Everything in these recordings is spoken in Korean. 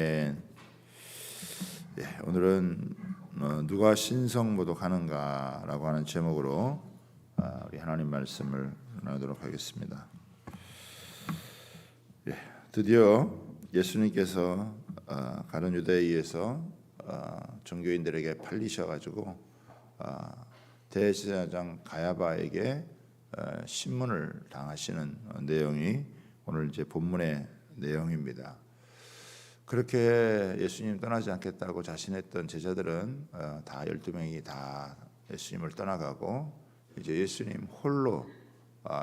예, 오늘은 누가 신성모독하는가라고 하는 제목으로 우리 하나님 말씀을 나누도록 하겠습니다. 드디어 예수님께서 가룟 유대인에서 종교인들에게 팔리셔가지고 대제사장 가야바에게 신문을 당하시는 내용이 오늘 이제 본문의 내용입니다. 그렇게 예수님 떠나지 않겠다고 자신했던 제자들은 다 12명이 다 예수님을 떠나가고 이제 예수님 홀로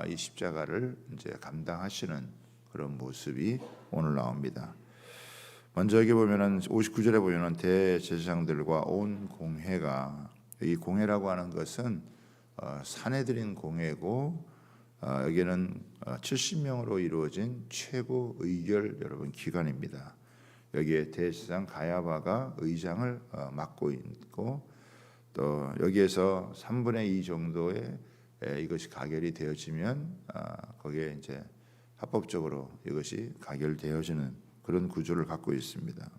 이 십자가를 이제 감당하시는 그런 모습이 오늘 나옵니다. 먼저 여기 보면은 59절에 보면은 대제사장들과 온 공회가, 이 공회라고 하는 것은 사내들인 공회고 여기는 70명으로 이루어진 최고 의결 여러분 기관입니다. 여기에 대제사장 가야바가 의장을 맡고 있고, 또 여기에서 3분의 2 정도의 이것이 가결이 되어지면 거기에 이제 합법적으로 이것이 가결되어지는 그런 구조를 갖고 있습니다.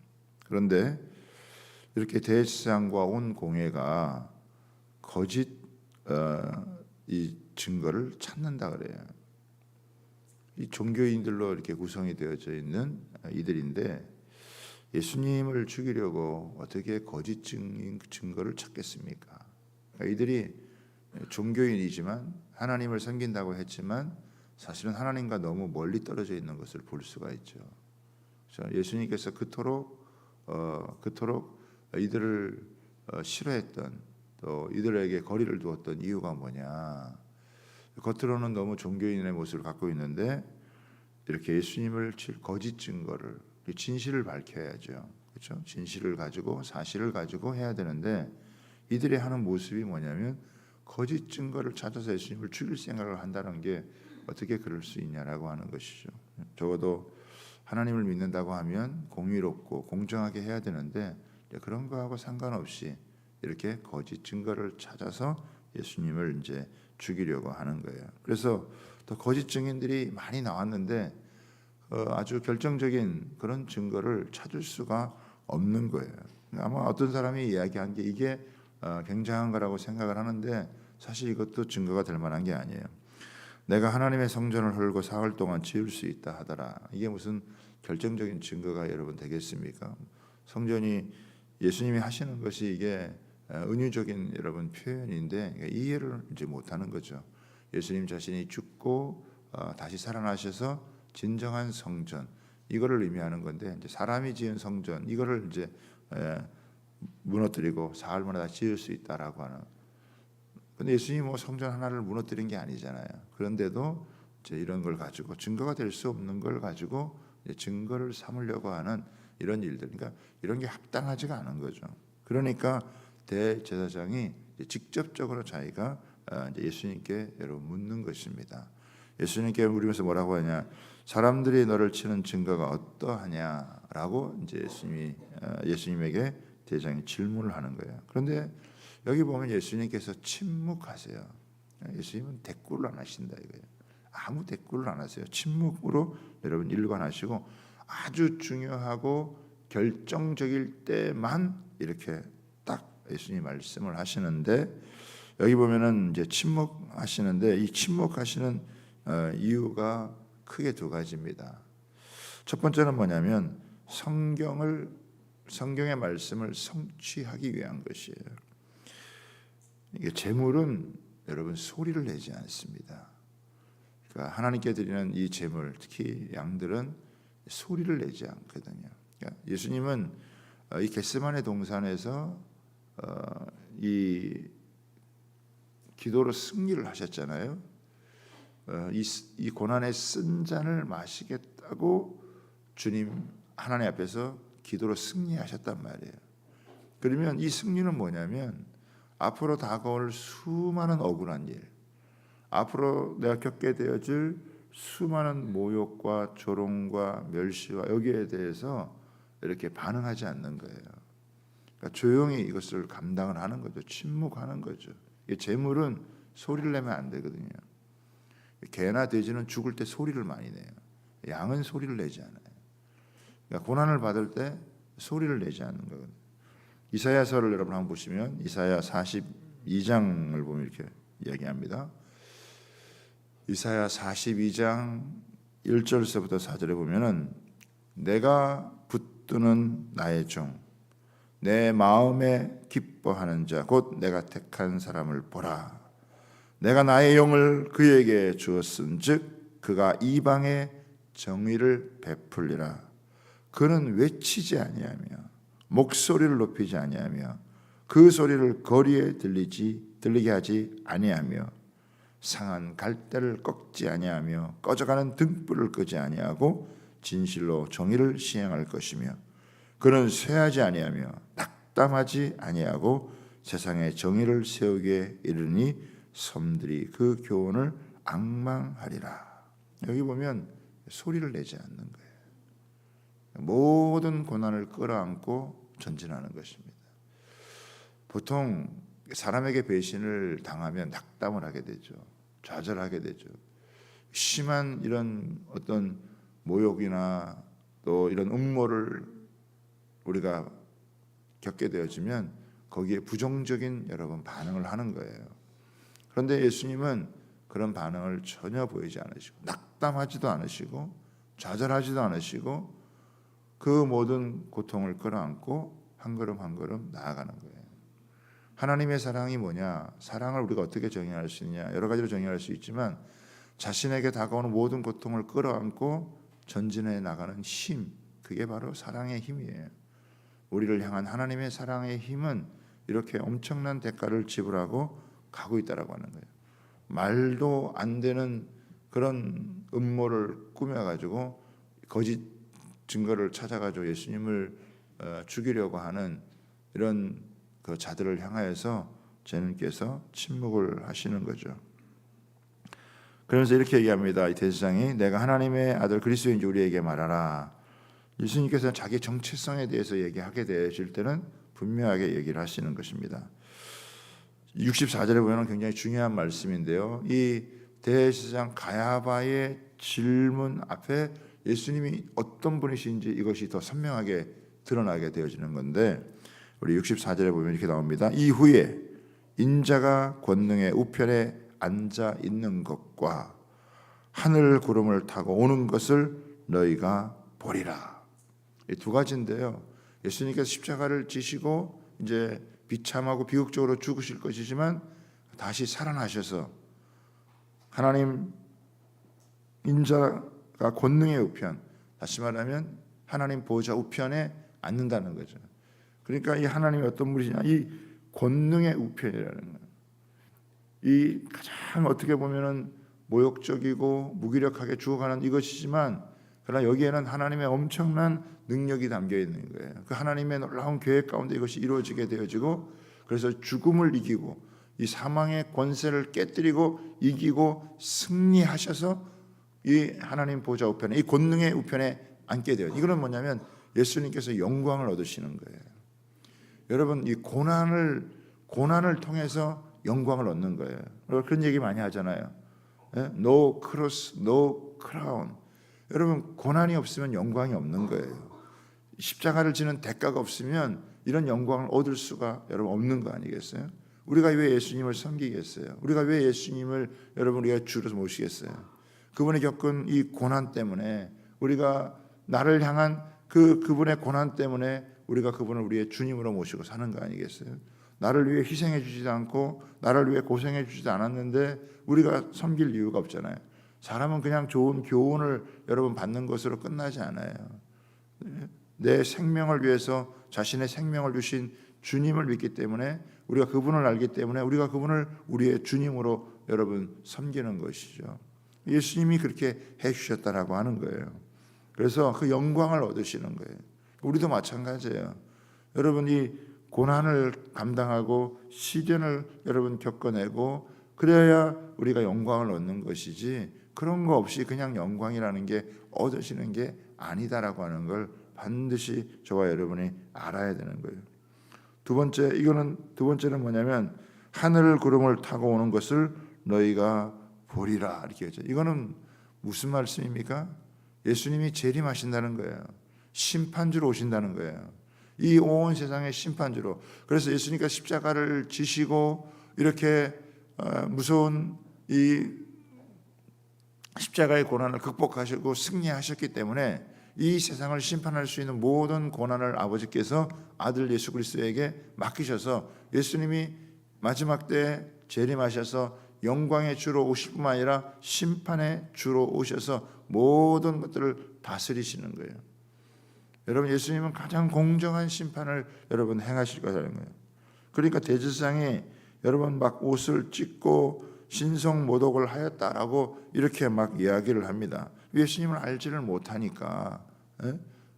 그런데 이렇게 대제사장과 온 공회가 거짓 이 증거를 찾는다 그래요. 이 종교인들로 이렇게 구성이 되어져 있는 이들인데 예수님을 죽이려고 어떻게 거짓 증거를 찾겠습니까? 이들이 종교인이지만 하나님을 섬긴다고 했지만 사실은 하나님과 너무 멀리 떨어져 있는 것을 볼 수가 있죠. 그래서 예수님께서 그토록 이들을 싫어했던, 또 이들에게 거리를 두었던 이유가 뭐냐? 겉으로는 너무 종교인의 모습을 갖고 있는데 이렇게 예수님을 거짓 증거를, 진실을 밝혀야죠. 그렇죠? 진실을 가지고 사실을 가지고 해야 되는데 이들이 하는 모습이 뭐냐면 거짓 증거를 찾아서 예수님을 죽일 생각을 한다는 게 어떻게 그럴 수 있냐라고 하는 것이죠. 적어도 하나님을 믿는다고 하면 공의롭고 공정하게 해야 되는데 그런 거하고 상관없이 이렇게 거짓 증거를 찾아서 예수님을 이제 죽이려고 하는 거예요. 그래서 더 거짓 증인들이 많이 나왔는데 아주 결정적인 그런 증거를 찾을 수가 없는 거예요. 아마 어떤 사람이 이야기한 게 이게 굉장한 거라고 생각을 하는데 사실 이것도 증거가 될 만한 게 아니에요. 내가 하나님의 성전을 헐고 사흘 동안 지을 수 있다 하더라. 이게 무슨 결정적인 증거가 여러분 되겠습니까? 성전이 예수님이 하시는 것이 이게 은유적인 여러분 표현인데 이해를 이제 못하는 거죠. 예수님 자신이 죽고 다시 살아나셔서 진정한 성전, 이거를 의미하는 건데 이제 사람이 지은 성전 이거를 이제 무너뜨리고 사흘 만에 다시 지을 수 있다라고 하는. 근데 예수님이 뭐 성전 하나를 무너뜨린 게 아니잖아요. 그런데도 이제 이런 걸 가지고 증거가 될 수 없는 걸 가지고 이제 증거를 삼으려고 하는 이런 일들, 그러니까 이런 게 합당하지가 않은 거죠. 그러니까 대제사장이 직접적으로 자기가 이제 예수님께 여러분 묻는 것입니다. 예수님께 물으면서 뭐라고 하냐? 사람들이 너를 치는 증거가 어떠하냐라고 이제 예수님에게 대장이 질문을 하는 거예요. 그런데 여기 보면 예수님께서 침묵하세요. 예수님은 대꾸를 안 하신다 이거예요. 아무 대꾸를 안 하세요. 침묵으로 여러분 일관하시고 아주 중요하고 결정적일 때만 이렇게 딱 예수님 말씀을 하시는데, 여기 보면은 이제 침묵하시는데 이 침묵하시는 이유가 크게 두 가지입니다. 첫 번째는 뭐냐면 성경의 말씀을 성취하기 위한 것이에요. 이게 제물은 여러분 소리를 내지 않습니다. 그러니까 하나님께 드리는 이 제물, 특히 양들은 소리를 내지 않거든요. 그러니까 예수님은 이 겟세마네 동산에서 이 기도로 승리를 하셨잖아요. 이 고난의 쓴 잔을 마시겠다고 주님 하나님 앞에서 기도로 승리하셨단 말이에요. 그러면 이 승리는 뭐냐면 앞으로 다가올 수많은 억울한 일, 앞으로 내가 겪게 되어질 수많은 모욕과 조롱과 멸시와 여기에 대해서 이렇게 반응하지 않는 거예요. 그러니까 조용히 이것을 감당을 하는 거죠. 침묵하는 거죠. 재물은 소리를 내면 안 되거든요. 개나 돼지는 죽을 때 소리를 많이 내요. 양은 소리를 내지 않아요. 그러니까 고난을 받을 때 소리를 내지 않는 거거든요. 이사야서를 여러분 한번 보시면 이사야 42장을 보면 이렇게 이야기합니다. 이사야 42장 1절서부터 4절에 보면은 내가 붙드는 나의 종 내 마음에 기뻐하는 자 곧 내가 택한 사람을 보라. 내가 나의 영을 그에게 주었은즉 그가 이방에 정의를 베풀리라. 그는 외치지 아니하며 목소리를 높이지 아니하며 그 소리를 거리에 들리게 하지 아니하며 상한 갈대를 꺾지 아니하며 꺼져가는 등불을 끄지 아니하고 진실로 정의를 시행할 것이며 그는 쇠하지 아니하며 낙담하지 아니하고 세상에 정의를 세우기에 이르니 섬들이 그 교훈을 앙망하리라. 여기 보면 소리를 내지 않는 거예요. 모든 고난을 끌어안고 전진하는 것입니다. 보통 사람에게 배신을 당하면 낙담을 하게 되죠. 좌절하게 되죠. 심한 이런 어떤 모욕이나 또 이런 음모를 우리가 겪게 되어지면 거기에 부정적인 여러분 반응을 하는 거예요. 그런데 예수님은 그런 반응을 전혀 보이지 않으시고 낙담하지도 않으시고 좌절하지도 않으시고 그 모든 고통을 끌어안고 한 걸음 한 걸음 나아가는 거예요. 하나님의 사랑이 뭐냐? 사랑을 우리가 어떻게 정의할 수 있냐? 여러 가지로 정의할 수 있지만 자신에게 다가오는 모든 고통을 끌어안고 전진해 나가는 힘, 그게 바로 사랑의 힘이에요. 우리를 향한 하나님의 사랑의 힘은 이렇게 엄청난 대가를 지불하고 가고 있다라고 하는 거예요. 말도 안 되는 그런 음모를 꾸며가지고 거짓 증거를 찾아가지고 예수님을 죽이려고 하는 이런 그 자들을 향하여서 주님께서 침묵을 하시는 거죠. 그러면서 이렇게 얘기합니다. 이 대제사장이 내가 하나님의 아들 그리스도인지 우리에게 말하라. 예수님께서는 자기 정체성에 대해서 얘기하게 되실 때는 분명하게 얘기를 하시는 것입니다. 64절에 보면 굉장히 중요한 말씀인데요. 이 대제사장 가야바의 질문 앞에 예수님이 어떤 분이신지 이것이 더 선명하게 드러나게 되어지는 건데 우리 64절에 보면 이렇게 나옵니다. 이후에 인자가 권능의 우편에 앉아 있는 것과 하늘 구름을 타고 오는 것을 너희가 보리라. 이 두 가지인데요. 예수님께서 십자가를 지시고 이제 비참하고 비극적으로 죽으실 것이지만 다시 살아나셔서 하나님 인자가 권능의 우편, 다시 말하면 하나님 보좌 우편에 앉는다는 거죠. 그러니까 이 하나님이 어떤 분이냐? 이 권능의 우편이라는 거예요. 이 가장 어떻게 보면은 모욕적이고 무기력하게 죽어가는 이것이지만 그러나 여기에는 하나님의 엄청난 능력이 담겨 있는 거예요. 그 하나님의 놀라운 계획 가운데 이것이 이루어지게 되어지고 그래서 죽음을 이기고 이 사망의 권세를 깨뜨리고 이기고 승리하셔서 이 하나님 보좌 우편에 이 권능의 우편에 앉게 돼요. 이거는 뭐냐면 예수님께서 영광을 얻으시는 거예요. 여러분 이 고난을 통해서 영광을 얻는 거예요. 그런 얘기 많이 하잖아요. No cross, no crown. 여러분 고난이 없으면 영광이 없는 거예요. 십자가를 지는 대가가 없으면 이런 영광을 얻을 수가 여러분 없는 거 아니겠어요? 우리가 왜 예수님을 섬기겠어요? 우리가 왜 예수님을 여러분 우리가 주로 모시겠어요? 그분이 겪은 이 고난 때문에 우리가 나를 향한 그분의 고난 때문에 우리가 그분을 우리의 주님으로 모시고 사는 거 아니겠어요? 나를 위해 희생해 주지도 않고 나를 위해 고생해 주지도 않았는데 우리가 섬길 이유가 없잖아요. 사람은 그냥 좋은 교훈을 여러분 받는 것으로 끝나지 않아요. 내 생명을 위해서 자신의 생명을 주신 주님을 믿기 때문에 우리가 그분을 알기 때문에 우리가 그분을 우리의 주님으로 여러분 섬기는 것이죠. 예수님이 그렇게 해주셨다라고 하는 거예요. 그래서 그 영광을 얻으시는 거예요. 우리도 마찬가지예요. 여러분이 고난을 감당하고 시련을 여러분 겪어내고 그래야 우리가 영광을 얻는 것이지 그런 거 없이 그냥 영광이라는 게 얻으시는 게 아니다라고 하는 걸 반드시 저와 여러분이 알아야 되는 거예요. 두 번째는 뭐냐면 하늘 구름을 타고 오는 것을 너희가 보리라 이렇게 하죠. 이거는 무슨 말씀입니까? 예수님이 재림하신다는 거예요. 심판주로 오신다는 거예요. 이 온 세상의 심판주로. 그래서 예수님께서 십자가를 지시고 이렇게 무서운 이 십자가의 고난을 극복하시고 승리하셨기 때문에 이 세상을 심판할 수 있는 모든 고난을 아버지께서 아들 예수 그리스도에게 맡기셔서 예수님이 마지막 때 재림하셔서 영광의 주로 오실 뿐만 아니라 심판의 주로 오셔서 모든 것들을 다스리시는 거예요. 여러분, 예수님은 가장 공정한 심판을 여러분 행하실 거라는 거예요. 그러니까 대제사장이 여러분 막 옷을 찢고 신성모독을 하였다라고 이렇게 막 이야기를 합니다. 예수님을 알지를 못하니까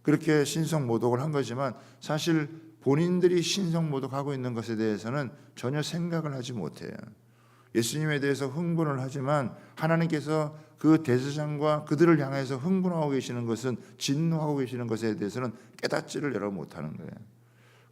그렇게 신성모독을 한 거지만 사실 본인들이 신성모독하고 있는 것에 대해서는 전혀 생각을 하지 못해요. 예수님에 대해서 흥분을 하지만 하나님께서 그 대제사장과 그들을 향해서 흥분하고 계시는 것은, 진노하고 계시는 것에 대해서는 깨닫지를 여러분 못하는 거예요.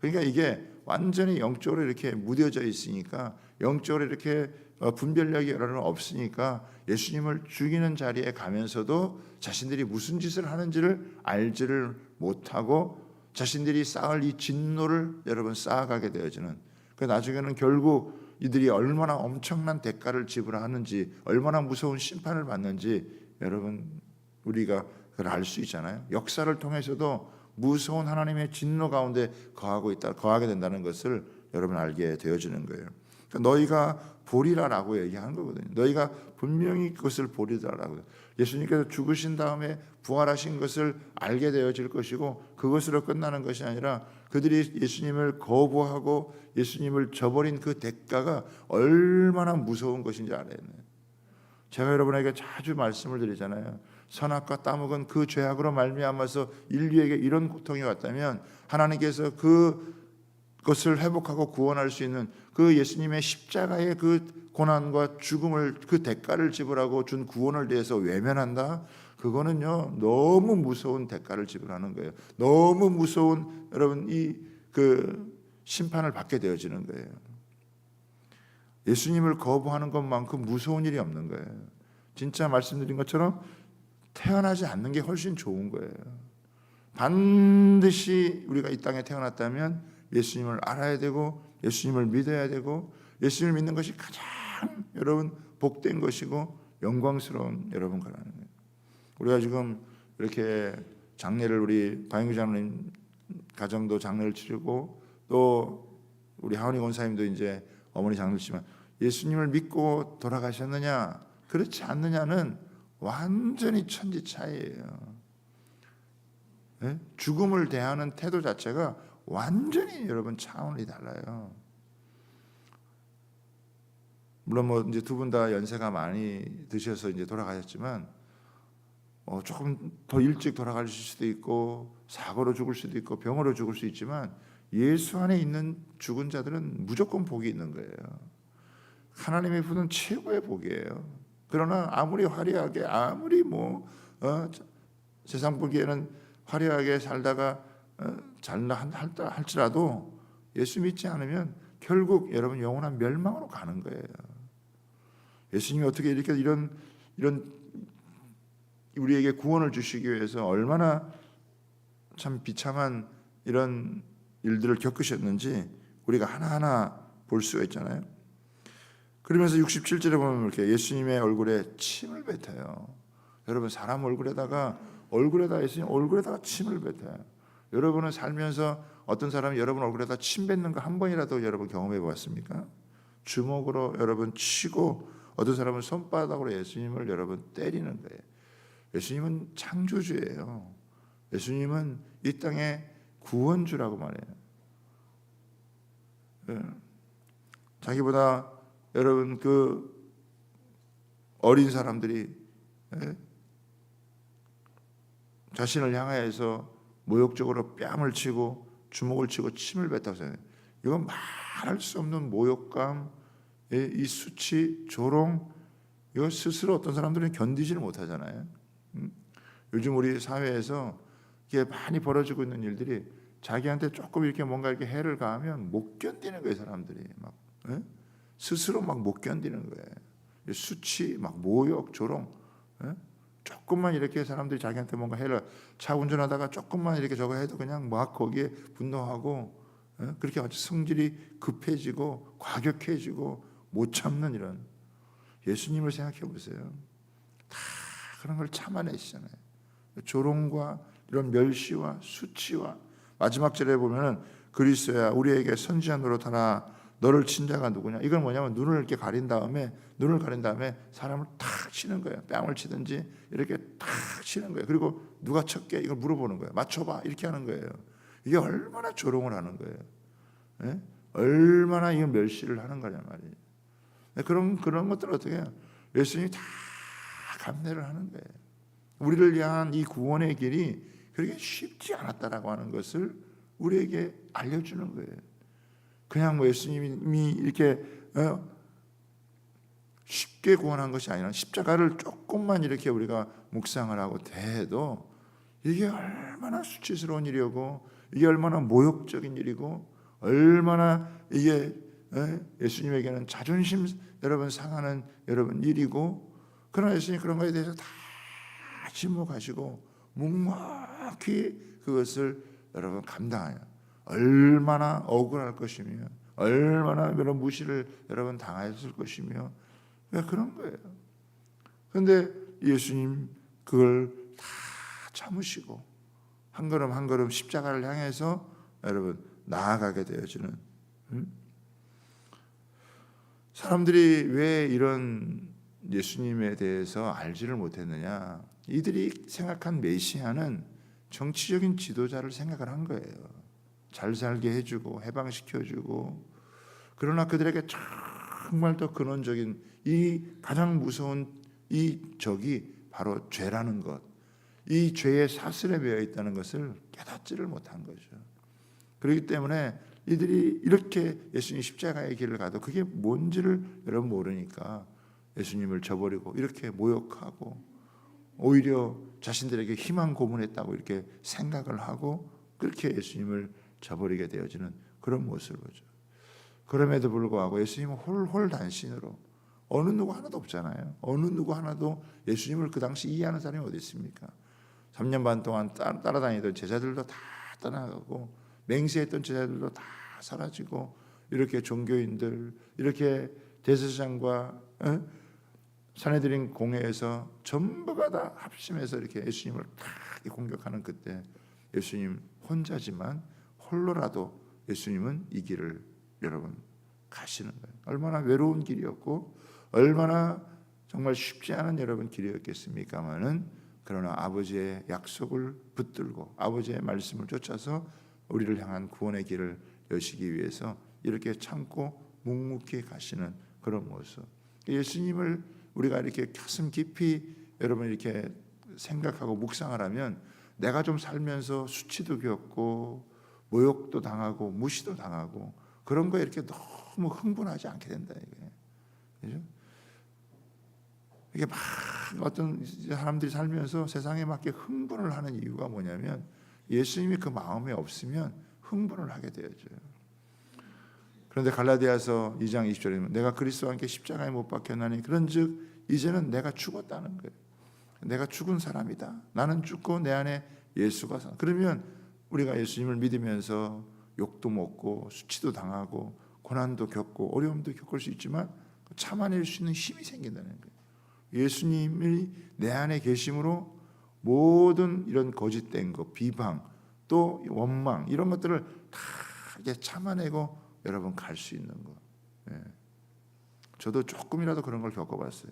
그러니까 이게 완전히 영적으로 이렇게 무뎌져 있으니까, 영적으로 이렇게 분별력이 여러분 없으니까 예수님을 죽이는 자리에 가면서도 자신들이 무슨 짓을 하는지를 알지를 못하고 자신들이 쌓을 이 진노를 여러분 쌓아가게 되어지는, 그 나중에는 결국 이들이 얼마나 엄청난 대가를 지불하는지, 얼마나 무서운 심판을 받는지 여러분 우리가 그걸 알 수 있잖아요. 역사를 통해서도 무서운 하나님의 진노 가운데 거하게 된다는 것을 여러분 알게 되어지는 거예요. 그러니까 너희가 보리라라고 얘기한 거거든요. 너희가 분명히 그것을 보리라라고. 예수님께서 죽으신 다음에 부활하신 것을 알게 되어질 것이고, 그것으로 끝나는 것이 아니라 그들이 예수님을 거부하고 예수님을 저버린 그 대가가 얼마나 무서운 것인지 알아야 돼요. 제가 여러분에게 자주 말씀을 드리잖아요. 선악과 따먹은 그 죄악으로 말미암아서 인류에게 이런 고통이 왔다면 하나님께서 그것을 회복하고 구원할 수 있는 그 예수님의 십자가의 그 고난과 죽음을, 그 대가를 지불하고 준 구원을 대해서 외면한다? 그거는요 너무 무서운 대가를 지불하는 거예요. 너무 무서운 여러분 그 심판을 받게 되어지는 거예요. 예수님을 거부하는 것만큼 무서운 일이 없는 거예요. 진짜 말씀드린 것처럼 태어나지 않는 게 훨씬 좋은 거예요. 반드시 우리가 이 땅에 태어났다면 예수님을 알아야 되고 예수님을 믿어야 되고, 예수님을 믿는 것이 가장 여러분 복된 것이고 영광스러운 여러분 거라는 거예요. 우리가 지금 이렇게 장례를, 우리 박영규 장로님 가정도 장례를 치르고, 또 우리 하은희 권사님도 이제 어머니 장례를 치지만 예수님을 믿고 돌아가셨느냐 그렇지 않느냐는 완전히 천지 차이예요. 네? 죽음을 대하는 태도 자체가 완전히 여러분 차원이 달라요. 물론 뭐 이제 두 분 다 연세가 많이 드셔서 이제 돌아가셨지만 조금 더 일찍 돌아가실 수도 있고, 사고로 죽을 수도 있고, 병으로 죽을 수 있지만 예수 안에 있는 죽은 자들은 무조건 복이 있는 거예요. 하나님의 분은 최고의 복이에요. 그러나 아무리 화려하게, 아무리 세상 보기에는 화려하게 살다가 잘나 할지라도 예수 믿지 않으면 결국 여러분 영원한 멸망으로 가는 거예요. 예수님이 어떻게 이렇게 이런 우리에게 구원을 주시기 위해서 얼마나 참 비참한 이런 일들을 겪으셨는지 우리가 하나하나 볼 수가 있잖아요. 그러면서 67절에 보면 이렇게 예수님의 얼굴에 침을 뱉어요. 여러분, 사람 얼굴에다가 예수님 얼굴에다가 침을 뱉어요. 여러분은 살면서 어떤 사람이 여러분 얼굴에다 침 뱉는 거 한 번이라도 여러분 경험해 보았습니까? 주먹으로 여러분 치고, 어떤 사람은 손바닥으로 예수님을 여러분 때리는 거예요. 예수님은 창조주예요. 예수님은 이 땅의 구원주라고 말해요. 자기보다 여러분 그 어린 사람들이 자신을 향하여서 모욕적으로 뺨을 치고 주먹을 치고 침을 뱉다고 생각해요. 이건 말할 수 없는 모욕감, 이 수치, 조롱, 이거 스스로 어떤 사람들은 견디지를 못하잖아요. 요즘 우리 사회에서 이게 많이 벌어지고 있는 일들이, 자기한테 조금 이렇게 뭔가 이렇게 해를 가하면 못 견디는 거예요. 사람들이 막 스스로 막 못 견디는 거예요. 수치, 막 모욕, 조롱, 조금만 이렇게 사람들이 자기한테 뭔가 해라, 차 운전하다가 조금만 이렇게 저거 해도 그냥 막 거기에 분노하고, 그렇게 아주 성질이 급해지고 과격해지고 못 참는 이런, 예수님을 생각해 보세요. 다 그런 걸 참아내시잖아요. 조롱과 이런 멸시와 수치와, 마지막 절에 보면은 그리스도야 우리에게 선지자 노릇하나 너를 친 자가 누구냐. 이건 뭐냐면 눈을 이렇게 가린 다음에 사람을 탁 치는 거예요. 뺨을 치든지 이렇게 탁 치는 거예요. 그리고 누가 쳤게 이걸 물어보는 거예요. 맞춰봐 이렇게 하는 거예요. 이게 얼마나 조롱을 하는 거예요. 예? 얼마나 이 멸시를 하는 거냐 말이에요. 그런 것들 어떻게 해요? 예수님이 다 감내를 하는 거예요. 우리를 향한 이 구원의 길이 그렇게 쉽지 않았다라고 하는 것을 우리에게 알려주는 거예요. 그냥 뭐 예수님이 이렇게 쉽게 구원한 것이 아니라 십자가를 조금만 이렇게 우리가 묵상을 하고 대해도 이게 얼마나 수치스러운 일이고, 이게 얼마나 모욕적인 일이고, 얼마나 이게 예수님에게는 자존심 여러분 상하는 여러분 일이고, 그러나 예수님 그런 것에 대해서 다 침묵하시고 묵묵히 그것을 여러분 감당해요. 얼마나 억울할 것이며, 얼마나 여러분 무시를 여러분 당했을 것이며, 그런 거예요. 그런데 예수님 그걸 다 참으시고 한 걸음 한 걸음 십자가를 향해서 여러분 나아가게 되어지는, 사람들이 왜 이런 예수님에 대해서 알지를 못했느냐? 이들이 생각한 메시아는 정치적인 지도자를 생각을 한 거예요. 잘 살게 해주고 해방시켜주고. 그러나 그들에게 정말 더 근원적인 이 가장 무서운 이 적이 바로 죄라는 것, 이 죄의 사슬에 매여 있다는 것을 깨닫지를 못한 거죠. 그렇기 때문에 이들이 이렇게 예수님 십자가의 길을 가도 그게 뭔지를 여러분 모르니까 예수님을 저버리고 이렇게 모욕하고, 오히려 자신들에게 희망 고문했다고 이렇게 생각을 하고 그렇게 예수님을 저버리게 되어지는 그런 모습을 보죠. 그럼에도 불구하고 예수님은 홀홀단신으로, 어느 누구 하나도 없잖아요. 어느 누구 하나도 예수님을 그 당시 이해하는 사람이 어디 있습니까? 3년 반 동안 따라다니던 제자들도 다 떠나가고, 맹세했던 제자들도 다 사라지고, 이렇게 종교인들, 이렇게 대제사장과 산헤드린 공회에서 전부가 다 합심해서 이렇게 예수님을 다 공격하는 그때 예수님 혼자지만 홀로라도 예수님은 이 길을 여러분 가시는 거예요. 얼마나 외로운 길이었고 얼마나 정말 쉽지 않은 여러분 길이었겠습니까마는, 그러나 아버지의 약속을 붙들고 아버지의 말씀을 쫓아서 우리를 향한 구원의 길을 여시기 위해서 이렇게 참고 묵묵히 가시는 그런 모습. 예수님을 우리가 이렇게 가슴 깊이 여러분 이렇게 생각하고 묵상을 하면, 내가 좀 살면서 수치도 겪고 모욕도 당하고 무시도 당하고 그런 거에 이렇게 너무 흥분하지 않게 된다 이게. 그죠? 이게 막 어떤 사람들이 살면서 세상에 맞게 흥분을 하는 이유가 뭐냐면, 예수님이 그 마음에 없으면 흥분을 하게 되어져요. 그런데 갈라디아서 2장 20절에 보면 내가 그리스도와 함께 십자가에 못 박혔나니 그런즉 이제는 내가 죽었다는 거예요. 내가 죽은 사람이다. 나는 죽고 내 안에 예수가 사. 그러면 우리가 예수님을 믿으면서 욕도 먹고 수치도 당하고 고난도 겪고 어려움도 겪을 수 있지만 참아낼 수 있는 힘이 생긴다는 거예요. 예수님이 내 안에 계심으로 모든 이런 거짓된 것, 비방, 또 원망 이런 것들을 다 이렇게 참아내고 여러분 갈 수 있는 거. 예. 저도 조금이라도 그런 걸 겪어봤어요.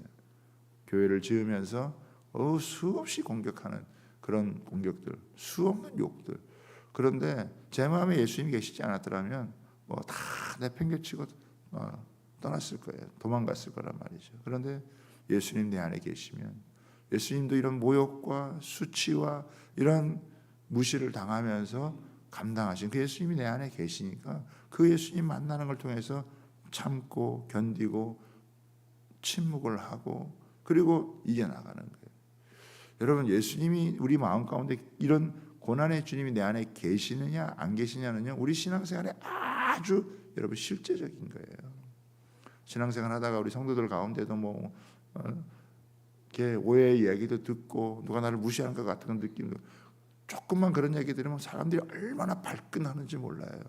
교회를 지으면서 수없이 공격하는 그런 공격들, 수없는 욕들. 그런데 제 마음에 예수님이 계시지 않았더라면 뭐 다 내팽개치고 떠났을 거예요. 도망갔을 거란 말이죠. 그런데 예수님 내 안에 계시면, 예수님도 이런 모욕과 수치와 이런 무시를 당하면서 감당하신 그 예수님이 내 안에 계시니까 그 예수님 만나는 걸 통해서 참고 견디고 침묵을 하고 그리고 이겨나가는 거예요. 여러분, 예수님이 우리 마음 가운데 이런 고난의 주님이 내 안에 계시느냐 안 계시냐는요, 우리 신앙생활에 아주 여러분 실제적인 거예요. 신앙생활 하다가 우리 성도들 가운데도 뭐 이렇게 오해의 이야기도 듣고 누가 나를 무시하는 것 같은 느낌도, 조금만 그런 얘기 들으면 사람들이 얼마나 발끈하는지 몰라요.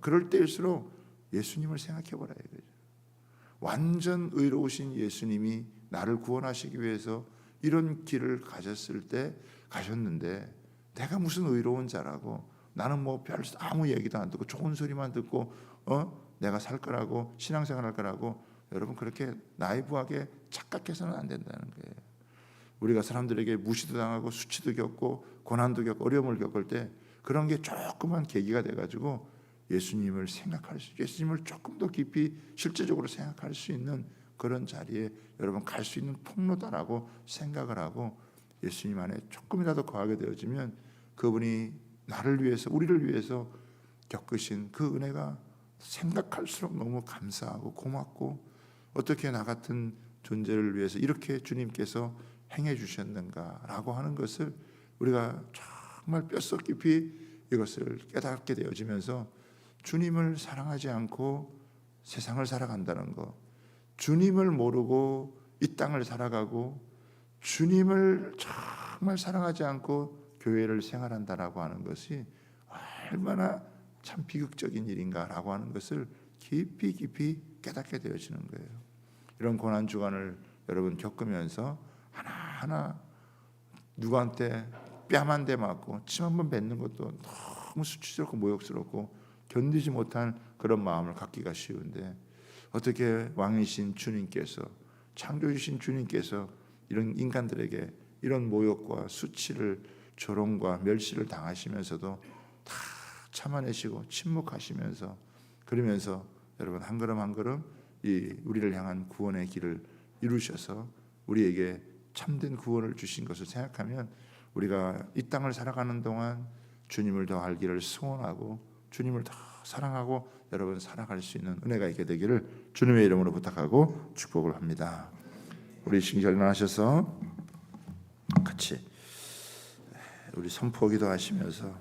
그럴 때일수록 예수님을 생각해 보라 이거죠. 완전 의로우신 예수님이 나를 구원하시기 위해서 이런 길을 가셨는데 내가 무슨 의로운 자라고, 나는 뭐 별 아무 얘기도 안 듣고 좋은 소리만 듣고 내가 살 거라고, 신앙생활 할 거라고, 여러분 그렇게 나이브하게 착각해서는 안 된다는 거예요. 우리가 사람들에게 무시도 당하고 수치도 겪고 고난도 겪고 어려움을 겪을 때 그런 게 조그만 계기가 돼가지고 예수님을 예수님을 조금 더 깊이 실제적으로 생각할 수 있는 그런 자리에 여러분 갈 수 있는 통로다라고 생각을 하고, 예수님 안에 조금이라도 거하게 되어지면 그분이 나를 위해서, 우리를 위해서 겪으신 그 은혜가 생각할수록 너무 감사하고 고맙고, 어떻게 나 같은 존재를 위해서 이렇게 주님께서 행해 주셨는가라고 하는 것을 우리가 정말 뼛속 깊이 이것을 깨닫게 되어지면서 주님을 사랑하지 않고 세상을 살아간다는 것, 주님을 모르고 이 땅을 살아가고 주님을 정말 사랑하지 않고 교회를 생활한다라고 하는 것이 얼마나 참 비극적인 일인가라고 하는 것을 깊이 깨닫게 되어지는 거예요. 이런 고난 주간을 여러분 겪으면서 하나하나 누구한테 뺨 한 대 맞고 침 한 번 뱉는 것도 너무 수치스럽고 모욕스럽고 견디지 못한 그런 마음을 갖기가 쉬운데, 어떻게 왕이신 주님께서, 창조주신 주님께서 이런 인간들에게 이런 모욕과 수치를, 조롱과 멸시를 당하시면서도 다 참아내시고 침묵하시면서, 그러면서 여러분 한 걸음 한 걸음 이 우리를 향한 구원의 길을 이루셔서 우리에게 참된 구원을 주신 것을 생각하면 우리가 이 땅을 살아가는 동안 주님을 더 알기를 소원하고 주님을 더 사랑하고 여러분 살아갈 수 있는 은혜가 있게 되기를 주님의 이름으로 부탁하고 축복을 합니다. 우리 신경 일어나셔서 같이 우리 선포기도 하시면서